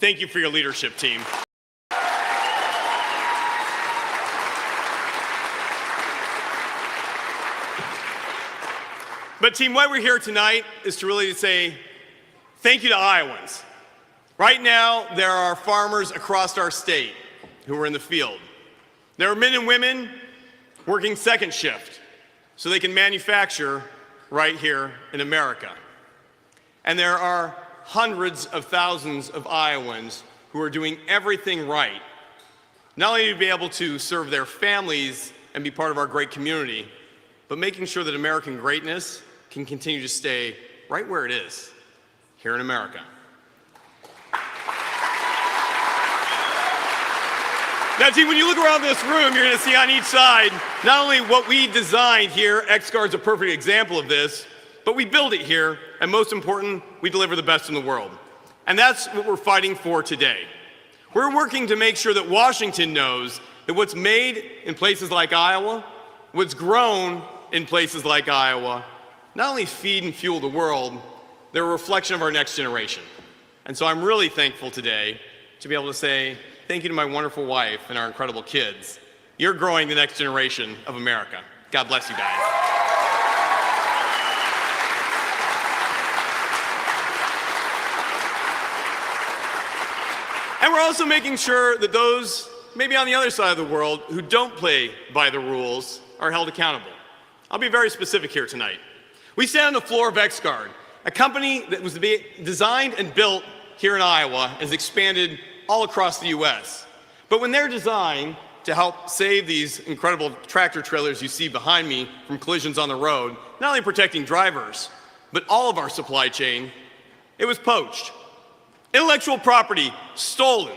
Thank you for your leadership, team. But team, why we're here tonight is to really say thank you to Iowans. Right now, there are farmers across our state who are in the field. There are men and women working second shift so they can manufacture right here in America. And there are hundreds of thousands of Iowans who are doing everything right, not only to be able to serve their families and be part of our great community, but making sure that American greatness can continue to stay right where it is, here in America. Now, team, when you look around this room, you're going to see on each side not only what we designed here, X-Guard's a perfect example of this, but we build it here, and most important, we deliver the best in the world. And that's what we're fighting for today. We're working to make sure that Washington knows that what's made in places like Iowa, what's grown in places like Iowa, not only feed and fuel the world, they're a reflection of our next generation. And so I'm really thankful today to be able to say thank you to my wonderful wife and our incredible kids. You're growing the next generation of America. God bless you guys. And we're also making sure that those, maybe on the other side of the world, who don't play by the rules are held accountable. I'll be very specific here tonight. We stand on the floor of X-Guard, a company that was designed and built here in Iowa and has expanded all across the U.S. But when they're designed to help save these incredible tractor trailers you see behind me from collisions on the road, not only protecting drivers, but all of our supply chain, it was poached. Intellectual property stolen,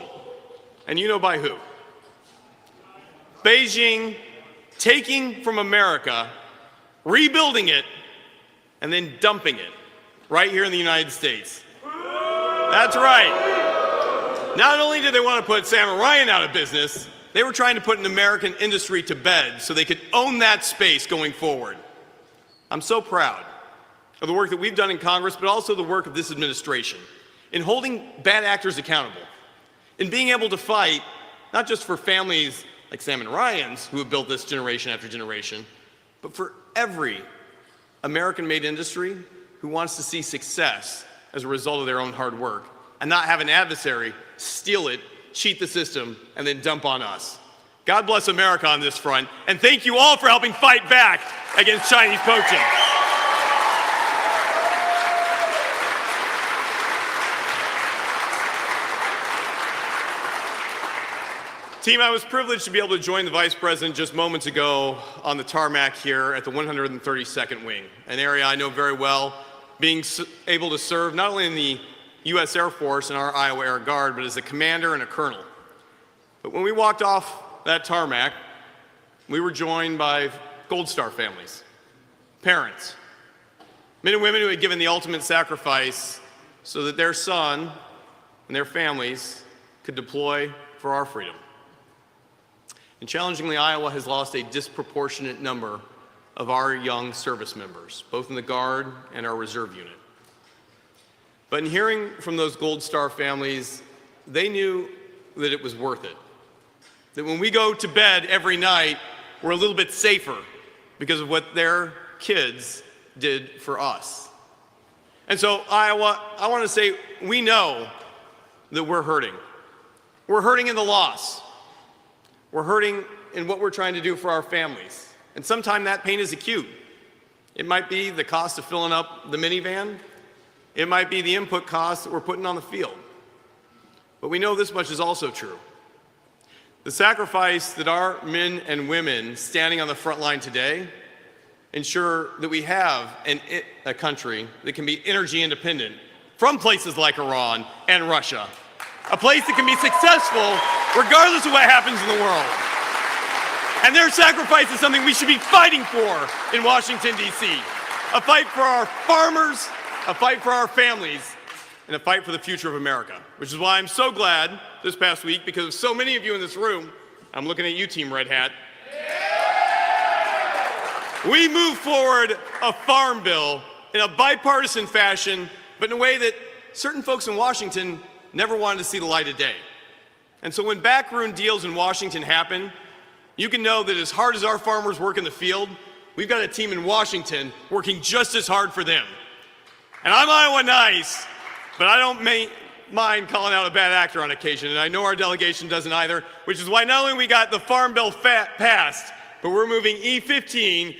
and you know by who. Beijing taking from America, rebuilding it, and then dumping it right here in the United States. That's right. Not only did they want to put Sam and Ryan out of business, they were trying to put an American industry to bed so they could own that space going forward. I'm so proud of the work that we've done in Congress, but also the work of this administration in holding bad actors accountable, in being able to fight not just for families like Sam and Ryan's who have built this generation after generation, but for every American-made industry who wants to see success as a result of their own hard work and not have an adversary steal it, cheat the system, and then dump on us. God bless America on this front, and thank you all for helping fight back against Chinese poaching. Team, I was privileged to be able to join the Vice President just moments ago on the tarmac here at the 132nd Wing, an area I know very well, being able to serve not only in the U.S. Air Force and our Iowa Air Guard, but as a commander and a colonel. But when we walked off that tarmac, we were joined by Gold Star families, parents, men and women who had given the ultimate sacrifice so that their son and their families could deploy for our freedom. And challengingly, Iowa has lost a disproportionate number of our young service members, both in the Guard and our Reserve Unit. But in hearing from those Gold Star families, they knew that it was worth it. That when we go to bed every night, we're a little bit safer because of what their kids did for us. And so, Iowa, I want to say, we know that we're hurting. We're hurting in the loss. We're hurting in what we're trying to do for our families. And sometimes that pain is acute. It might be the cost of filling up the minivan. It might be the input costs that we're putting on the field. But we know this much is also true. The sacrifice that our men and women standing on the front line today ensure that we have a country that can be energy independent from places like Iran and Russia. A place that can be successful regardless of what happens in the world. And their sacrifice is something we should be fighting for in Washington, D.C. A fight for our farmers, a fight for our families, and a fight for the future of America. Which is why I'm so glad this past week, because of so many of you in this room, I'm looking at you, Team Red Hat, we moved forward a farm bill in a bipartisan fashion, but in a way that certain folks in Washington never wanted to see the light of day. And so when backroom deals in Washington happen, you can know that as hard as our farmers work in the field, we've got a team in Washington working just as hard for them. And I'm Iowa nice, but I don't mind calling out a bad actor on occasion, and I know our delegation doesn't either, which is why not only we got the Farm Bill passed, but we're moving E15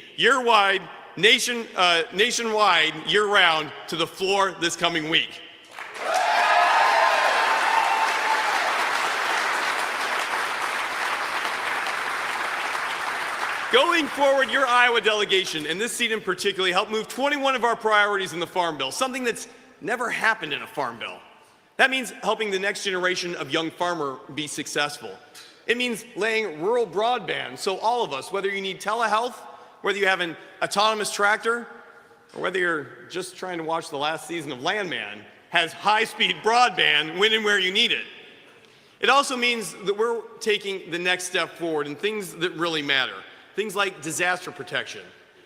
nationwide, year-round, to the floor this coming week. Going forward, your Iowa delegation, and this seat in particular, helped move 21 of our priorities in the Farm Bill, something that's never happened in a Farm Bill. That means helping the next generation of young farmer be successful. It means laying rural broadband, so all of us, whether you need telehealth, whether you have an autonomous tractor, or whether you're just trying to watch the last season of Landman, has high-speed broadband when and where you need it. It also means that we're taking the next step forward in things that really matter. Things like disaster protection,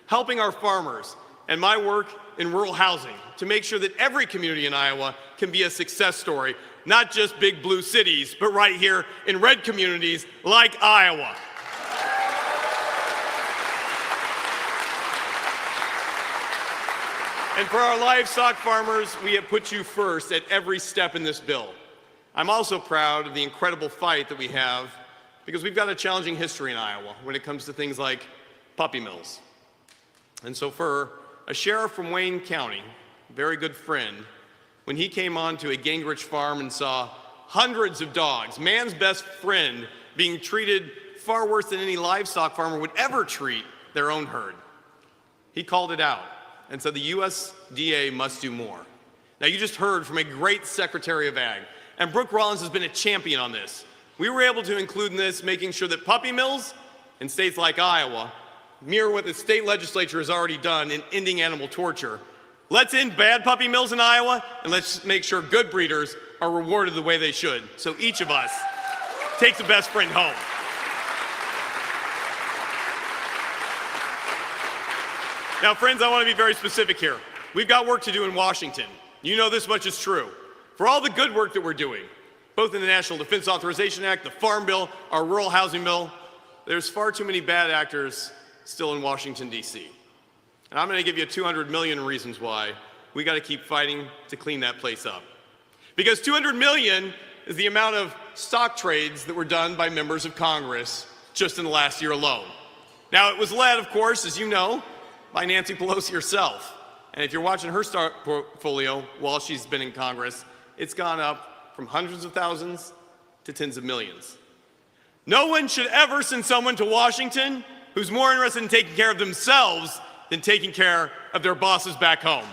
helping our farmers, and my work in rural housing to make sure that every community in Iowa can be a success story, not just big blue cities, but right here in red communities like Iowa. And for our livestock farmers, we have put you first at every step in this bill. I'm also proud of the incredible fight that we have because we've got a challenging history in Iowa when it comes to things like puppy mills. And so for a sheriff from Wayne County, a very good friend, when he came on to a Gingrich farm and saw hundreds of dogs, man's best friend, being treated far worse than any livestock farmer would ever treat their own herd, he called it out and said the USDA must do more. Now you just heard from a great Secretary of Ag, and Brooke Rollins has been a champion on this. We were able to include in this making sure that puppy mills in states like Iowa mirror what the state legislature has already done in ending animal torture. Let's end bad puppy mills in Iowa, and let's make sure good breeders are rewarded the way they should, so each of us takes the best friend home. Now, friends, I want to be very specific here. We've got work to do in Washington. You know this much is true. For all the good work that we're doing, both in the National Defense Authorization Act, the Farm Bill, our Rural Housing Bill, there's far too many bad actors still in Washington, D.C. And I'm going to give you 200 million reasons why we got to keep fighting to clean that place up. Because 200 million is the amount of stock trades that were done by members of Congress just in the last year alone. Now, it was led, of course, as you know, by Nancy Pelosi herself. And if you're watching her stock portfolio while she's been in Congress, it's gone up from hundreds of thousands to tens of millions. No one should ever send someone to Washington who's more interested in taking care of themselves than taking care of their bosses back home.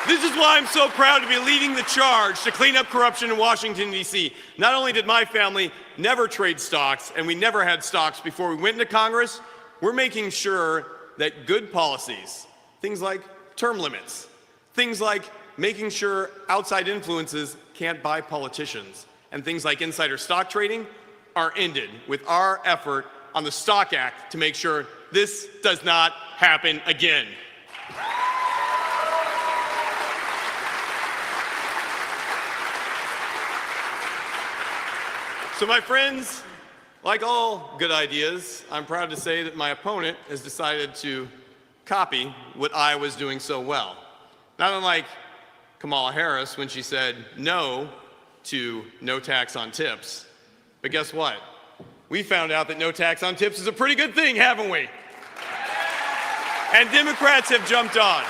This is why I'm so proud to be leading the charge to clean up corruption in Washington, D.C. Not only did my family never trade stocks, and we never had stocks before we went into Congress, we're making sure that good policies, things like term limits, things like making sure outside influences can't buy politicians, and things like insider stock trading are ended with our effort on the Stock Act to make sure this does not happen again. So my friends, like all good ideas, I'm proud to say that my opponent has decided to copy what I was doing so well. Not unlike Kamala Harris when she said no to no tax on tips. But guess what? We found out that no tax on tips is a pretty good thing, haven't we? And Democrats have jumped on.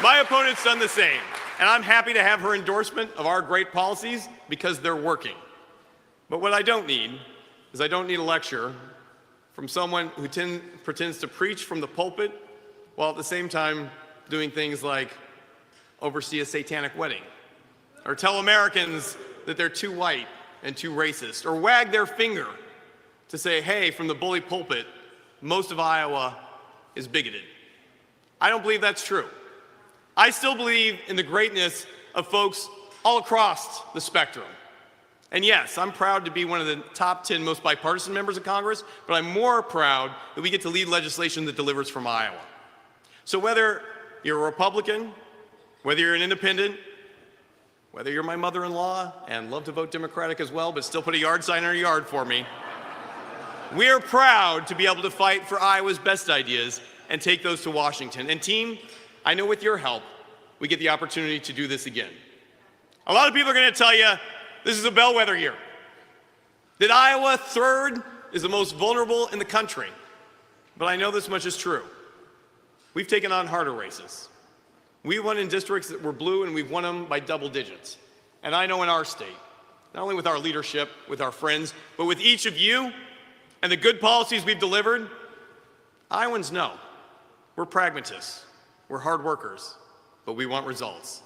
My opponent's done the same. And I'm happy to have her endorsement of our great policies because they're working. But what I don't need is I don't need a lecture from someone who pretends to preach from the pulpit while at the same time doing things like oversee a satanic wedding, or tell Americans that they're too white and too racist, or wag their finger to say, hey, from the bully pulpit, most of Iowa is bigoted. I don't believe that's true. I still believe in the greatness of folks all across the spectrum. And yes, I'm proud to be one of the top 10 most bipartisan members of Congress, but I'm more proud that we get to lead legislation that delivers from Iowa. So whether you're a Republican, whether you're an independent, whether you're my mother-in-law and love to vote Democratic as well, but still put a yard sign in our yard for me, we are proud to be able to fight for Iowa's best ideas and take those to Washington. And team, I know with your help, we get the opportunity to do this again. A lot of people are going to tell you this is a bellwether year, that Iowa, third, is the most vulnerable in the country. But I know this much is true. We've taken on harder races. We won in districts that were blue, and we've won them by double digits. And I know in our state, not only with our leadership, with our friends, but with each of you and the good policies we've delivered, Iowans know we're pragmatists, we're hard workers, but we want results.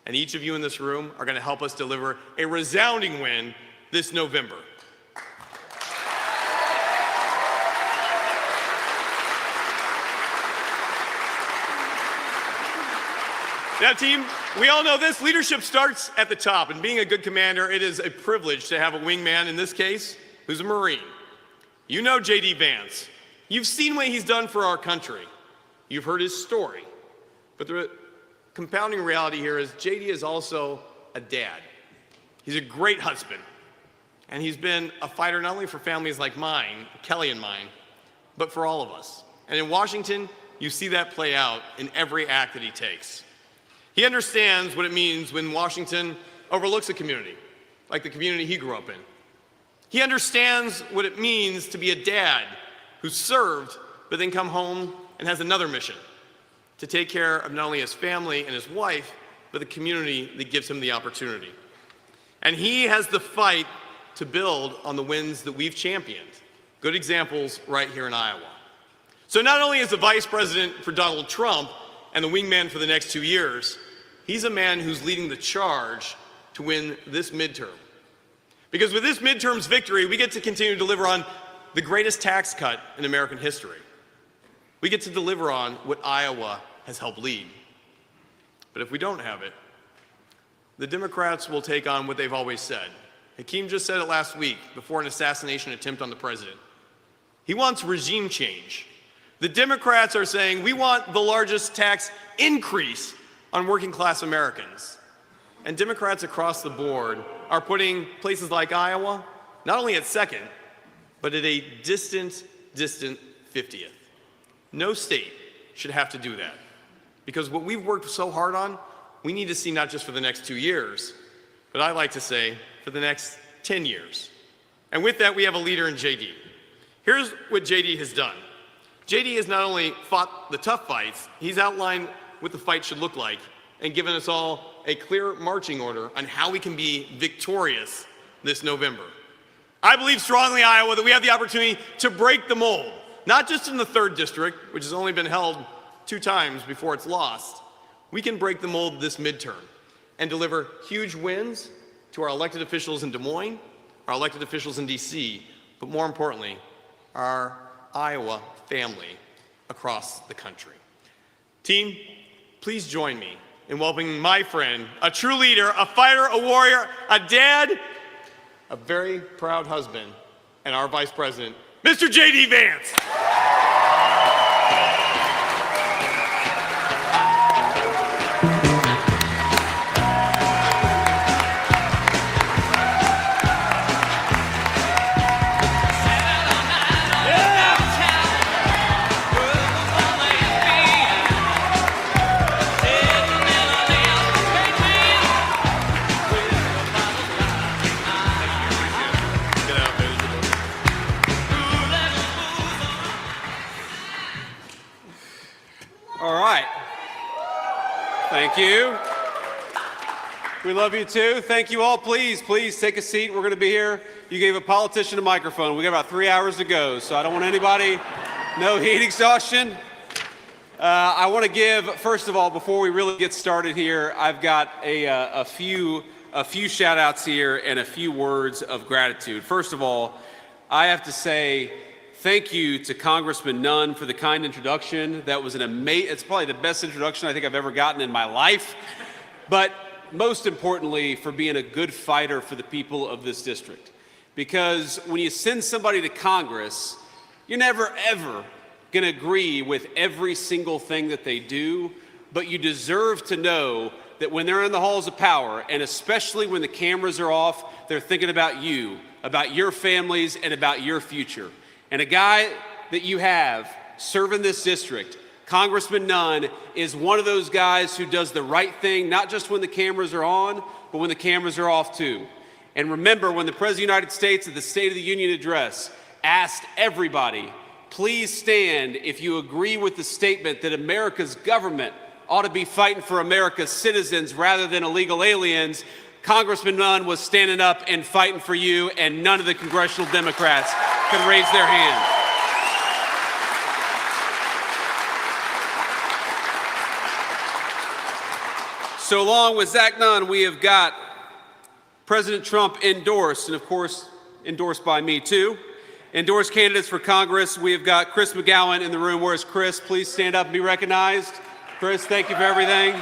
And each of you in this room are going to help us deliver a resounding win this November. Now, team, we all know this. Leadership starts at the top, and being a good commander, it is a privilege to have a wingman, in this case, who's a Marine. You know JD Vance. You've seen what he's done for our country. You've heard his story. But the compounding reality here is JD is also a dad. He's a great husband. And he's been a fighter not only for families like mine, Kelly and mine, but for all of us. And in Washington, you see that play out in every act that he takes. He understands what it means when Washington overlooks a community, like the community he grew up in. He understands what it means to be a dad who served, but then come home and has another mission, to take care of not only his family and his wife, but the community that gives him the opportunity. And he has the fight to build on the wins that we've championed. Good examples right here in Iowa. So not only is the vice president for Donald Trump and the wingman for the next 2 years, he's a man who's leading the charge to win this midterm. Because with this midterm's victory, we get to continue to deliver on the greatest tax cut in American history. We get to deliver on what Iowa has helped lead. But if we don't have it, the Democrats will take on what they've always said. Hakeem just said it last week before an assassination attempt on the president. He wants regime change. The Democrats are saying we want the largest tax increase on working class Americans. And Democrats across the board are putting places like Iowa not only at second, but at a distant 50th. No state should have to do that. Because what we've worked so hard on, we need to see not just for the next 2 years, but I like to say for the next 10 years. And with that, we have a leader in JD. Here's what JD has done. JD has not only fought the tough fights, he's outlined what the fight should look like and given us all a clear marching order on how we can be victorious this November. I believe strongly, Iowa, that we have the opportunity to break the mold, not just in the 3rd district, which has only been held 2 times before it's lost. We can break the mold this midterm and deliver huge wins to our elected officials in Des Moines, our elected officials in DC, but more importantly, our Iowa family across the country. Team, please join me in welcoming my friend, a true leader, a fighter, a warrior, a dad, a very proud husband, and our Vice President, Mr. JD Vance. Thank you. We love you too. Thank you all. Please take a seat. We're going to be here. You gave a politician a microphone. We got about 3 hours to go, so I don't want anybody, no heat exhaustion. I want to give, first of all, before we really get started here, I've got a few shout outs here and a few words of gratitude. First of all, I have to say thank you to Congressman Nunn for the kind introduction. That was it's probably the best introduction I think I've ever gotten in my life. But most importantly, for being a good fighter for the people of this district. Because when you send somebody to Congress, you're never, ever going to agree with every single thing that they do, but you deserve to know that when they're in the halls of power, and especially when the cameras are off, they're thinking about you, about your families, and about your future. And a guy that you have serving this district, Congressman Nunn, is one of those guys who does the right thing, not just when the cameras are on, but when the cameras are off too. And remember, when the President of the United States at the State of the Union address asked everybody, please stand if you agree with the statement that America's government ought to be fighting for America's citizens rather than illegal aliens, Congressman Nunn was standing up and fighting for you, and none of the congressional Democrats could raise their hand. So along with Zach Nunn, we have got President Trump endorsed, and of course, endorsed by me too. Endorsed candidates for Congress, we have got Chris McGowan in the room. Where's Chris? Please stand up and be recognized. Chris, thank you for everything.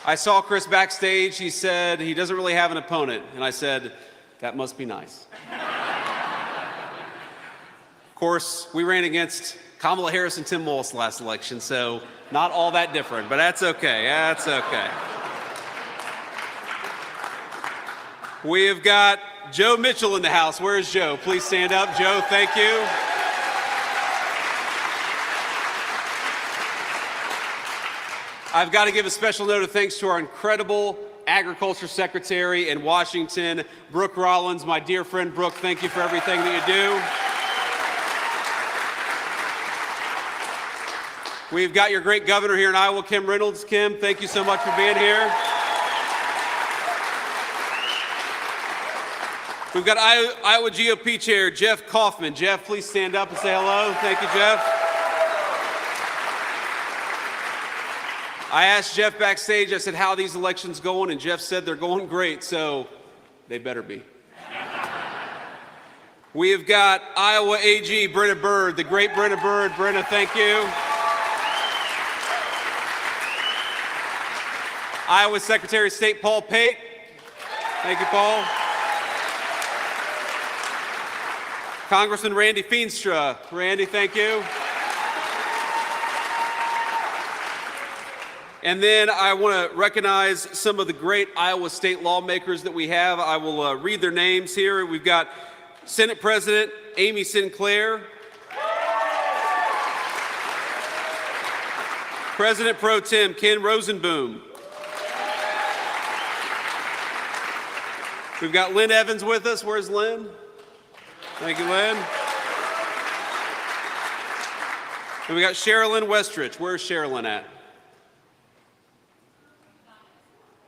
I saw Chris backstage. He said he doesn't really have an opponent. And I said, that must be nice. Of course, we ran against Kamala Harris and Tim Walz last election, so not all that different, but that's okay. That's okay. We have got Joe Mitchell in the house. Where is Joe? Please stand up. Joe, thank you. I've got to give a special note of thanks to our incredible Agriculture Secretary in Washington, Brooke Rollins, my dear friend Brooke. Thank you for everything that you do. We've got your great governor here in Iowa, Kim Reynolds. Kim, thank you so much for being here. We've got Iowa GOP Chair Jeff Kaufman. Jeff, please stand up and say hello. Thank you, Jeff. I asked Jeff backstage, I said, how are these elections going? And Jeff said they're going great, so they better be. We have got Iowa AG Brenna Bird, the great Brenna Bird. Brenna, thank you. Iowa Secretary of State Paul Pate. Thank you, Paul. Congressman Randy Feenstra. Randy, thank you. And then I want to recognize some of the great Iowa State lawmakers that we have. I will read their names here. We've got Senate President Amy Sinclair, President Pro Tem Ken Rosenboom. We've got Lynn Evans with us. Where's Lynn? Thank you, Lynn. And we got Sherilyn Westrich. Where's Sherilyn at?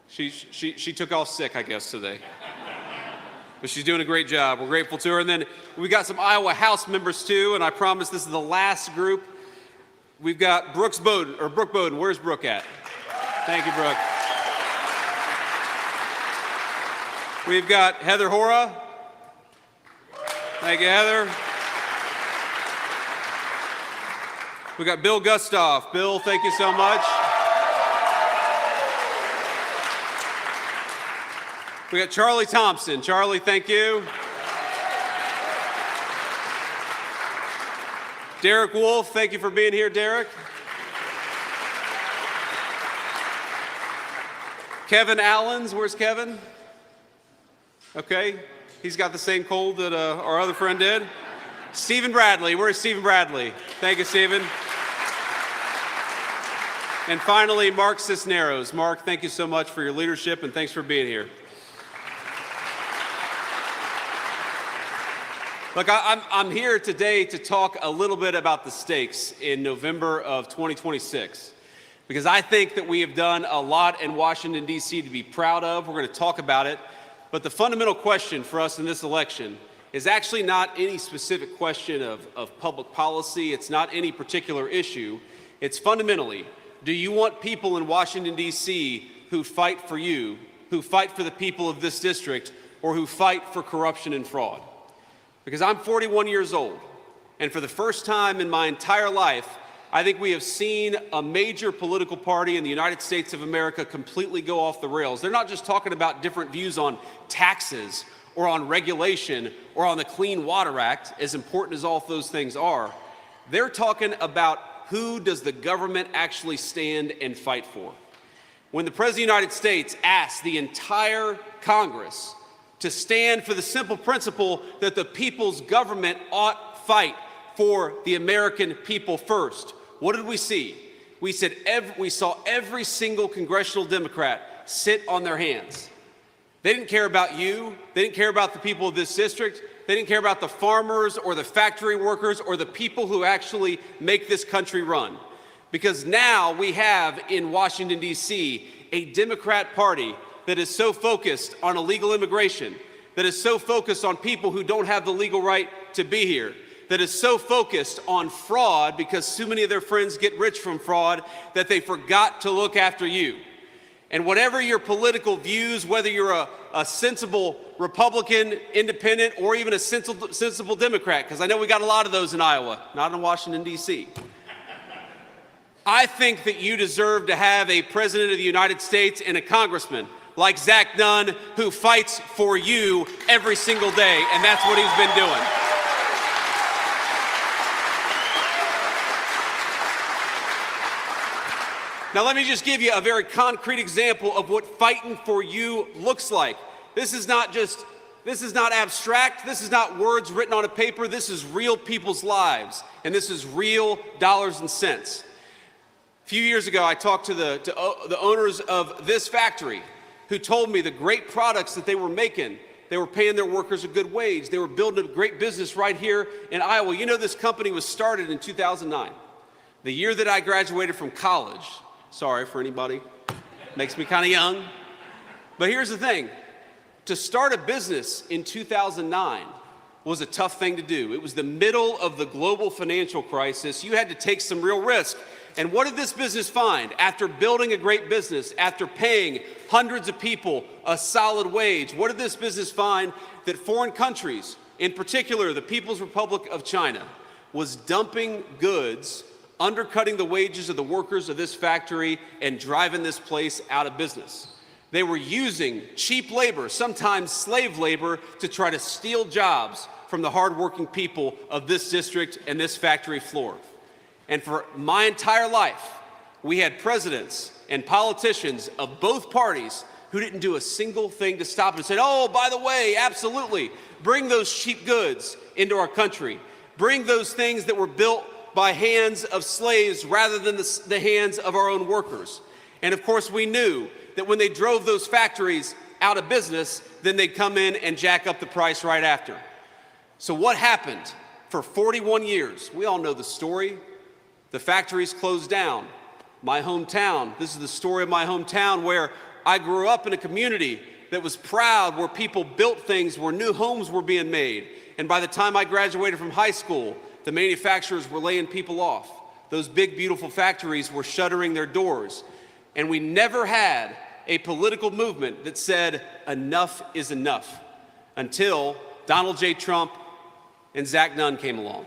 She took off sick, I guess, today. But she's doing a great job. We're grateful to her. And then we got some Iowa House members too, and I promise this is the last group. We've got Brooke Bowden. Where's Brooke at? Thank you, Brooke. We've got Heather Hora. Thank you, Heather. We've got Bill Gustav. Bill, thank you so much. We got Charlie Thompson. Charlie, thank you. Derek Wolf, thank you for being here, Derek. Kevin Allens, where's Kevin? Okay, he's got the same cold that our other friend did. Stephen Bradley, where's Stephen Bradley? Thank you, Stephen. And finally, Mark Cisneros. Mark, thank you so much for your leadership and thanks for being here. Look, I'm here today to talk a little bit about the stakes in November of 2026, because I think that we have done a lot in Washington, D.C. to be proud of. We're going to talk about it. But the fundamental question for us in this election is actually not any specific question of public policy. It's not any particular issue. It's fundamentally, do you want people in Washington, D.C. who fight for you, who fight for the people of this district, or who fight for corruption and fraud? Because I'm 41 years old, and for the first time in my entire life, I think we have seen a major political party in the United States of America completely go off the rails. They're not just talking about different views on taxes or on regulation or on the Clean Water Act, as important as all of those things are. They're talking about who does the government actually stand and fight for. When the President of the United States asked the entire Congress to stand for the simple principle that the people's government ought fight for the American people first, what did we see? We saw every single congressional Democrat sit on their hands. They didn't care about you. They didn't care about the people of this district. They didn't care about the farmers or the factory workers or the people who actually make this country run. Because now we have in Washington, D.C., a Democrat Party that is so focused on illegal immigration, that is so focused on people who don't have the legal right to be here, that is so focused on fraud because so many of their friends get rich from fraud that they forgot to look after you. And whatever your political views, whether you're a sensible Republican, independent, or even a sensible Democrat, because I know we got a lot of those in Iowa, not in Washington, D.C. I think that you deserve to have a President of the United States and a congressman like Zach Nunn who fights for you every single day, and that's what he's been doing. Now let me just give you a very concrete example of what fighting for you looks like. This is not abstract, this is not words written on a paper, this is real people's lives, and this is real dollars and cents. A few years ago, I talked to the owners of this factory who told me the great products that they were making. They were paying their workers a good wage. They were building a great business right here in Iowa. You know, this company was started in 2009, the year that I graduated from college. Sorry for anybody, makes me kind of young. But here's the thing, to start a business in 2009 was a tough thing to do. It was the middle of the global financial crisis. You had to take some real risk. And what did this business find? After building a great business, after paying hundreds of people a solid wage, what did this business find? That foreign countries, in particular the People's Republic of China, was dumping goods, undercutting the wages of the workers of this factory, and driving this place out of business. They were using cheap labor, sometimes slave labor, to try to steal jobs from the hardworking people of this district and this factory floor. And for my entire life, we had presidents and politicians of both parties who didn't do a single thing to stop it and said, oh, by the way, absolutely, bring those cheap goods into our country. Bring those things that were built by hands of slaves rather than the hands of our own workers. And of course, we knew that when they drove those factories out of business, then they'd come in and jack up the price right after. So what happened? For 41 years, we all know the story. The factories closed down. My hometown, this is the story of my hometown where I grew up in a community that was proud, where people built things, where new homes were being made. And by the time I graduated from high school, the manufacturers were laying people off. Those big, beautiful factories were shuttering their doors. And we never had a political movement that said, enough is enough, until Donald J. Trump and Zach Nunn came along.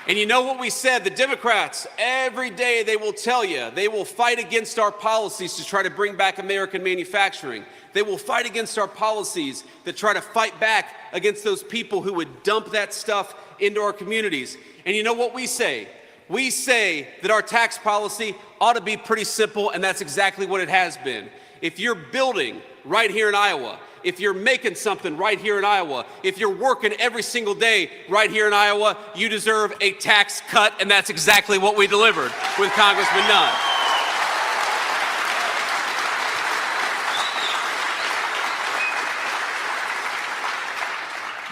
And you know what we said? The Democrats, every day they will tell you, they will fight against our policies to try to bring back American manufacturing. They will fight against our policies that try to fight back against those people who would dump that stuff into our communities. And you know what we say? We say that our tax policy ought to be pretty simple, and that's exactly what it has been. If you're building right here in Iowa, if you're making something right here in Iowa, if you're working every single day right here in Iowa, you deserve a tax cut, and that's exactly what we delivered with Congressman Nunn.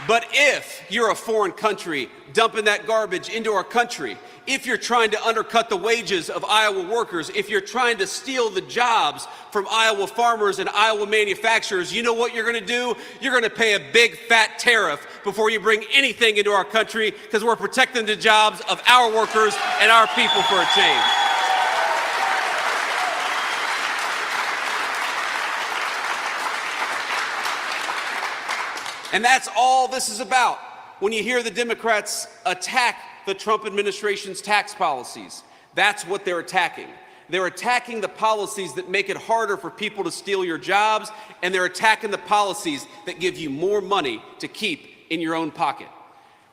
But if you're a foreign country dumping that garbage into our country, if you're trying to undercut the wages of Iowa workers, if you're trying to steal the jobs from Iowa farmers and Iowa manufacturers, you know what you're going to do? You're going to pay a big fat tariff before you bring anything into our country, because we're protecting the jobs of our workers and our people for a change. And that's all this is about. When you hear the Democrats attack the Trump administration's tax policies. That's what they're attacking. They're attacking the policies that make it harder for people to steal your jobs, and they're attacking the policies that give you more money to keep in your own pocket.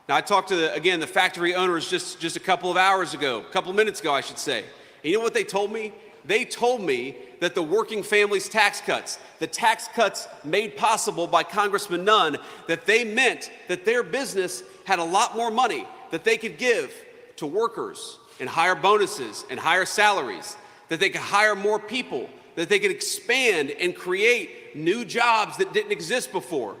Now, I talked to, again, the factory owners just a couple of minutes ago, I should say. And you know what they told me? They told me that the working families tax cuts, the tax cuts made possible by Congressman Nunn, that they meant that their business had a lot more money that they could give to workers and higher bonuses and higher salaries, that they could hire more people, that they could expand and create new jobs that didn't exist before.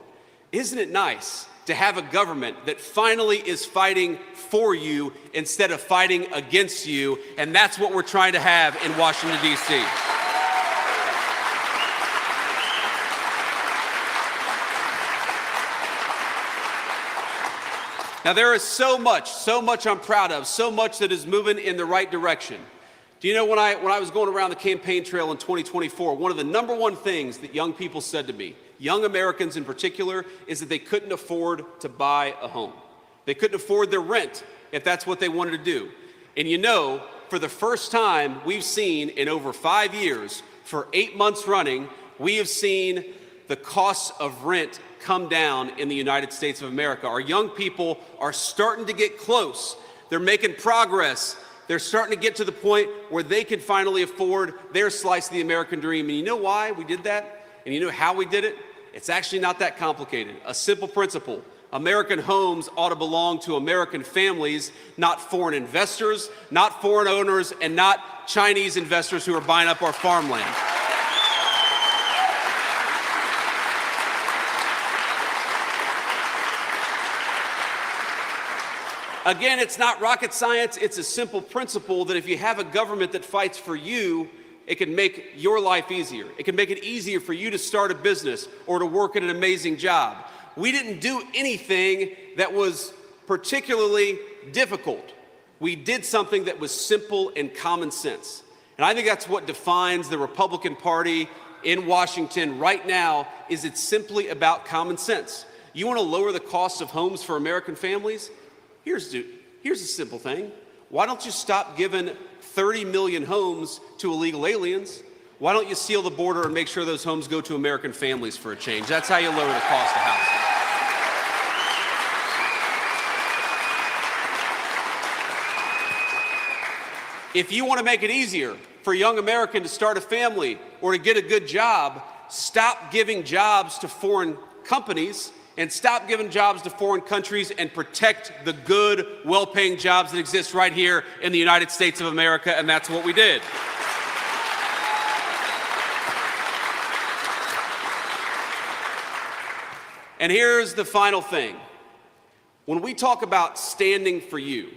Isn't it nice to have a government that finally is fighting for you instead of fighting against you? And that's what we're trying to have in Washington, D.C. Now, there is so much I'm proud of, so much that is moving in the right direction. Do you know, when I was going around the campaign trail in 2024, one of the number one things that young people said to me, young Americans in particular, is that they couldn't afford to buy a home. They couldn't afford their rent if that's what they wanted to do. And you know, for the first time we've seen in over 5 years, for 8 months running, we have seen the costs of rent come down in the United States of America. Our young people are starting to get close. They're making progress. They're starting to get to the point where they can finally afford their slice of the American dream. And you know why we did that? And you know how we did it? It's actually not that complicated. A simple principle. American homes ought to belong to American families, not foreign investors, not foreign owners, and not Chinese investors who are buying up our farmland. Again, it's not rocket science. It's a simple principle that if you have a government that fights for you, it can make your life easier. It can make it easier for you to start a business or to work at an amazing job. We didn't do anything that was particularly difficult. We did something that was simple and common sense. And I think that's what defines the Republican Party in Washington right now, is it's simply about common sense. You want to lower the cost of homes for American families? Here's a simple thing. Why don't you stop giving 30 million homes to illegal aliens? Why don't you seal the border and make sure those homes go to American families for a change? That's how you lower the cost of housing. If you want to make it easier for a young American to start a family or to get a good job, stop giving jobs to foreign companies and stop giving jobs to foreign countries and protect the good, well-paying jobs that exist right here in the United States of America, and that's what we did. And here's the final thing. When we talk about standing for you,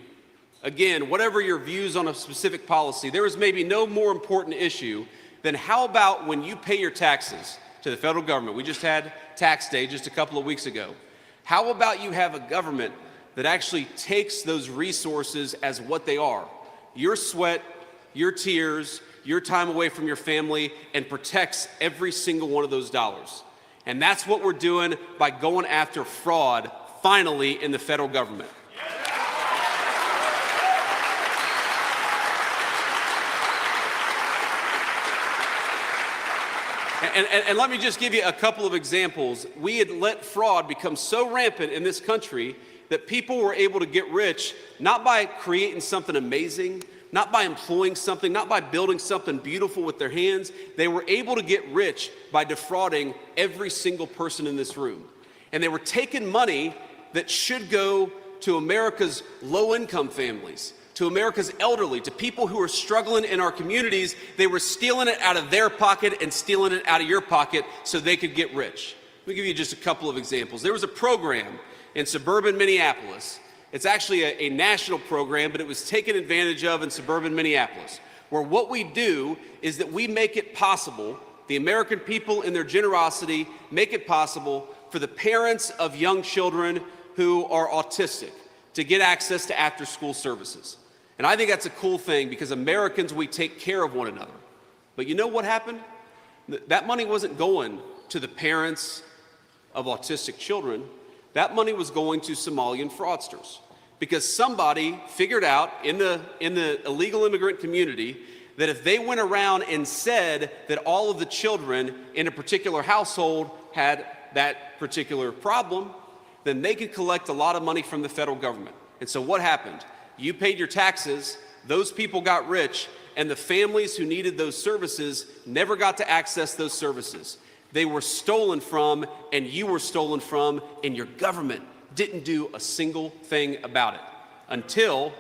again, whatever your views on a specific policy, there is maybe no more important issue than how about when you pay your taxes to the federal government. We just had tax day just a couple of weeks ago. How about you have a government that actually takes those resources as what they are? Your sweat, your tears, your time away from your family, and protects every single one of those dollars. And that's what we're doing by going after fraud, finally, in the federal government. And let me just give you a couple of examples. We had let fraud become so rampant in this country that people were able to get rich not by creating something amazing, not by employing something, not by building something beautiful with their hands. They were able to get rich by defrauding every single person in this room. And they were taking money that should go to America's low-income families, to America's elderly, to people who are struggling in our communities. They were stealing it out of their pocket and stealing it out of your pocket so they could get rich. Let me give you just a couple of examples. There was a program in suburban Minneapolis. It's actually a national program, but it was taken advantage of in suburban Minneapolis, where what we do is that we make it possible, the American people in their generosity make it possible for the parents of young children who are autistic to get access to after-school services. And I think that's a cool thing, because Americans, we take care of one another. But you know what happened? That money wasn't going to the parents of autistic children. That money was going to Somalian fraudsters. because somebody figured out in the illegal immigrant community that if they went around and said that all of the children in a particular household had that particular problem, then they could collect a lot of money from the federal government. And so what happened? You paid your taxes, those people got rich, and the families who needed those services never got to access those services. They were stolen from, and you were stolen from, and your government didn't do a single thing about it until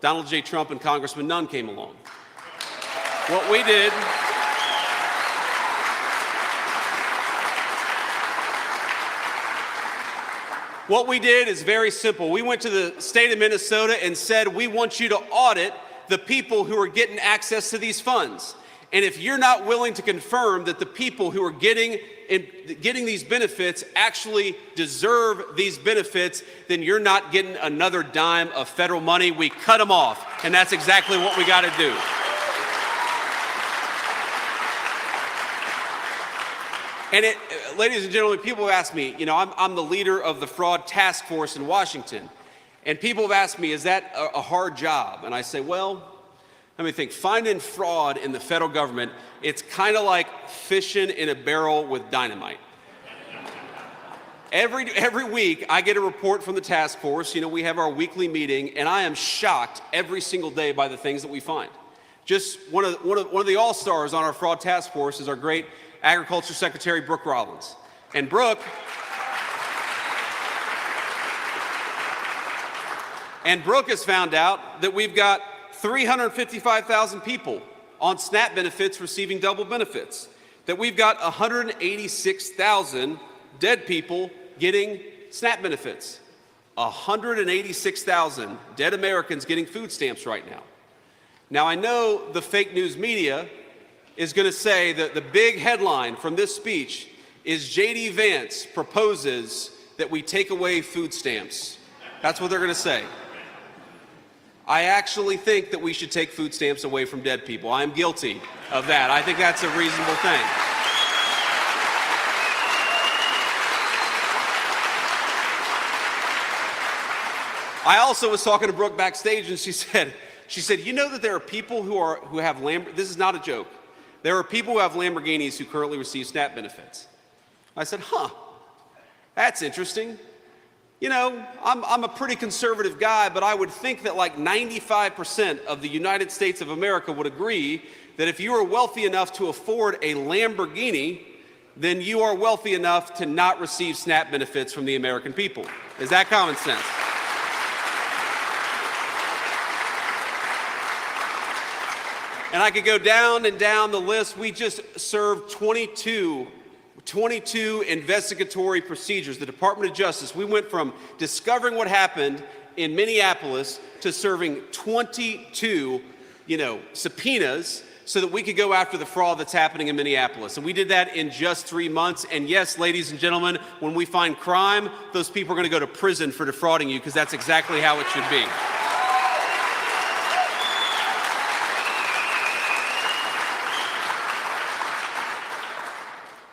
Donald J. Trump and Congressman Nunn came along. What we did is very simple. We went to the state of Minnesota and said, we want you to audit the people who are getting access to these funds. And if you're not willing to confirm that the people who are getting these benefits actually deserve these benefits, then you're not getting another dime of federal money. We cut them off, and that's exactly what we got to do. And ladies and gentlemen, people have asked me, I'm the leader of the fraud task force in Washington, and people have asked me, is that a hard job? And I say, well, let me think. Finding fraud in the federal government, it's kind of like fishing in a barrel with dynamite. Every week, I get a report from the task force. We have our weekly meeting, and I am shocked every single day by the things that we find. Just one of the all-stars on our fraud task force is our great Agriculture Secretary, Brooke Rollins. And Brooke has found out that we've got 355,000 people on SNAP benefits receiving double benefits, that we've got 186,000 dead people getting SNAP benefits, 186,000 dead Americans getting food stamps right now. Now, I know the fake news media is going to say that the big headline from this speech is JD Vance proposes that we take away food stamps. That's what they're going to say. I actually think that we should take food stamps away from dead people. I'm guilty of that. I think that's a reasonable thing. I also was talking to Brooke backstage, and she said, you know that there are people who have this is not a joke. There are people who have Lamborghinis who currently receive SNAP benefits. I said, that's interesting. I'm a pretty conservative guy, but I would think that like 95% of the United States of America would agree that if you are wealthy enough to afford a Lamborghini, then you are wealthy enough to not receive SNAP benefits from the American people. Is that common sense? And I could go down and down the list. We just served 22 investigatory procedures. The Department of Justice, we went from discovering what happened in Minneapolis to serving 22, subpoenas so that we could go after the fraud that's happening in Minneapolis. And we did that in just 3 months. And yes, ladies and gentlemen, when we find crime, those people are going to go to prison for defrauding you, because that's exactly how it should be.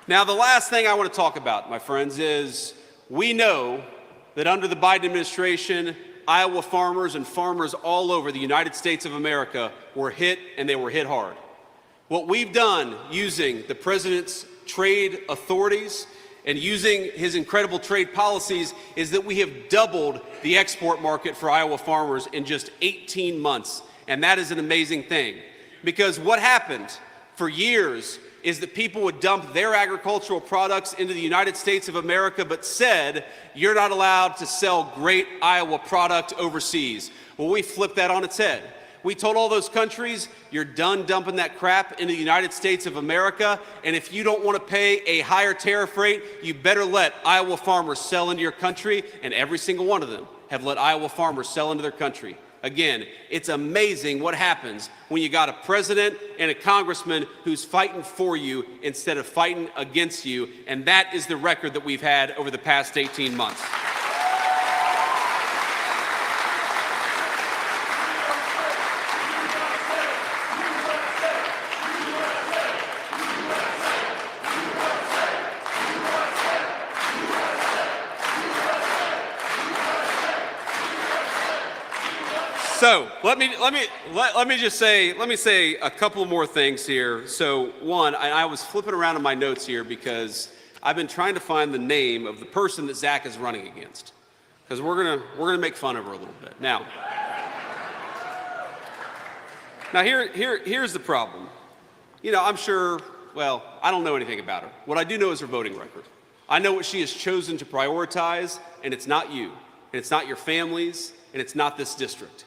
Now, the last thing I want to talk about, my friends, is we know that under the Biden administration, Iowa farmers and farmers all over the United States of America were hit, and they were hit hard. What we've done using the president's trade authorities and using his incredible trade policies is that we have doubled the export market for Iowa farmers in just 18 months. And that is an amazing thing, because what happened for years is that people would dump their agricultural products into the United States of America, but said, you're not allowed to sell great Iowa product overseas. Well, we flipped that on its head. We told all those countries, you're done dumping that crap into the United States of America, and if you don't want to pay a higher tariff rate, you better let Iowa farmers sell into your country, and every single one of them have let Iowa farmers sell into their country. Again, it's amazing what happens when you got a president and a congressman who's fighting for you instead of fighting against you, and that is the record that we've had over the past 18 months. So let me say a couple more things here. So one, I was flipping around in my notes here because I've been trying to find the name of the person that Zach is running against, because we're gonna make fun of her a little bit. Now here's the problem. You know, I'm sure. Well, I don't know anything about her. What I do know is her voting record. I know what she has chosen to prioritize, and it's not you, and it's not your families, and it's not this district.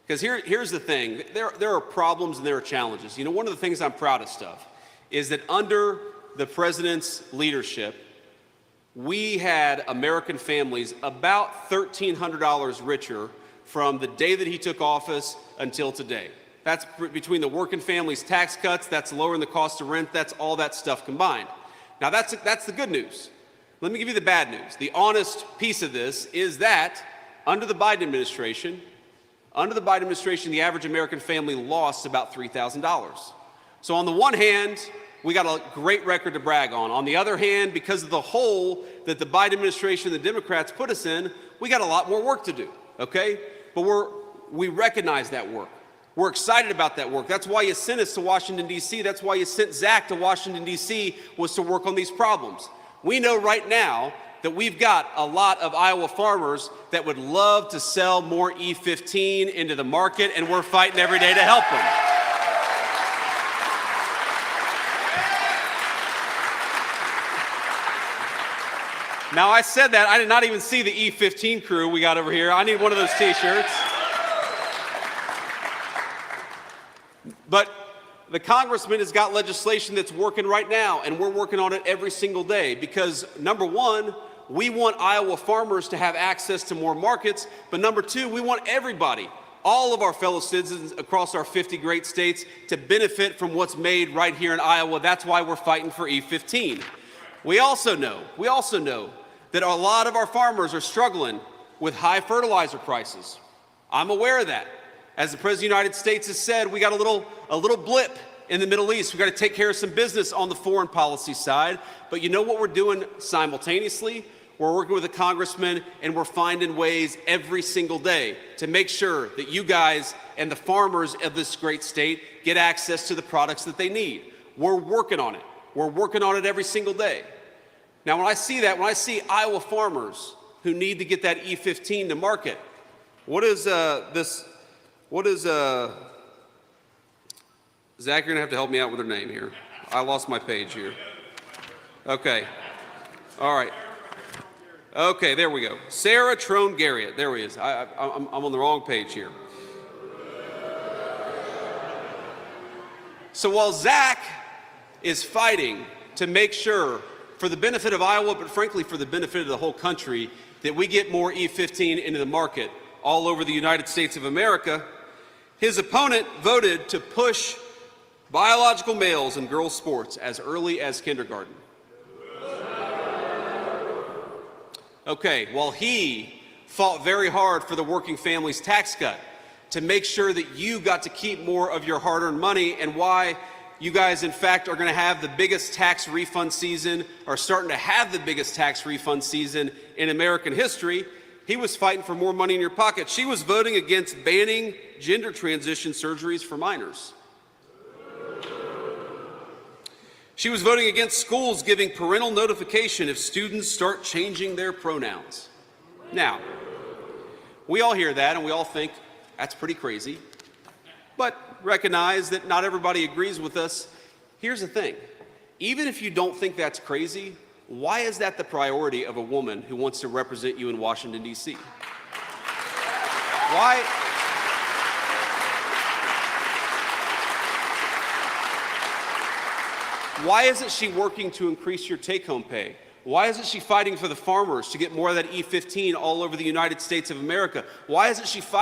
Because here's the thing, there are problems and there are challenges. You know, one of the things I'm proudest of is that under the president's leadership, we had American families about $1,300 richer from the day that he took office until today. That's between the working families' tax cuts, that's lowering the cost of rent, that's all that stuff combined. Now that's the good news. Let me give you the bad news. The honest piece of this is that under the Biden administration, the average American family lost about $3,000. So on the one hand, we got a great record to brag on. On the other hand, because of the hole that the Biden administration and the Democrats put us in, we got a lot more work to do, okay? But we recognize that work. We're excited about that work. That's why you sent us to Washington, D.C. That's why you sent Zach to Washington, D.C., was to work on these problems. We know right now that we've got a lot of Iowa farmers that would love to sell more E15 into the market, and we're fighting every day to help them. Now, I said that. I did not even see the E15 crew we got over here. I need one of those T-shirts. But the congressman has got legislation that's working right now, and we're working on it every single day because, number one, we want Iowa farmers to have access to more markets, but number two, we want everybody, all of our fellow citizens across our 50 great states, to benefit from what's made right here in Iowa. That's why we're fighting for E15. We also know that a lot of our farmers are struggling with high fertilizer prices. I'm aware of that. As the President of the United States has said, we got a little blip in the Middle East. We got to take care of some business on the foreign policy side. But you know what we're doing simultaneously? We're working with the congressman, and we're finding ways every single day to make sure that you guys and the farmers of this great state get access to the products that they need. We're working on it. We're working on it every single day. Now, when I see Iowa farmers who need to get that E15 to market, what is Zach, you're gonna have to help me out with her name here. I lost my page here. Okay, all right. Okay, there we go. Sarah Trone Garriott, there he is. I'm on the wrong page here. So while Zach is fighting to make sure, for the benefit of Iowa, but frankly for the benefit of the whole country, that we get more E15 into the market all over the United States of America, his opponent voted to push biological males in girls' sports as early as kindergarten. Okay, well, he fought very hard for the working families tax cut to make sure that you got to keep more of your hard-earned money, and why you guys, in fact, are going to have the biggest tax refund season, or starting to have the biggest tax refund season in American history. He was fighting for more money in your pocket. She was voting against banning gender transition surgeries for minors. She was voting against schools giving parental notification if students start changing their pronouns. Now, we all hear that and we all think that's pretty crazy, but recognize that not everybody agrees with us. Here's the thing, even if you don't think that's crazy, why is that the priority of a woman who wants to represent you in Washington, D.C.? Why isn't she working to increase your take-home pay? Why isn't she fighting for the farmers to get more of that E15 all over the United States of America? Why isn't she fighting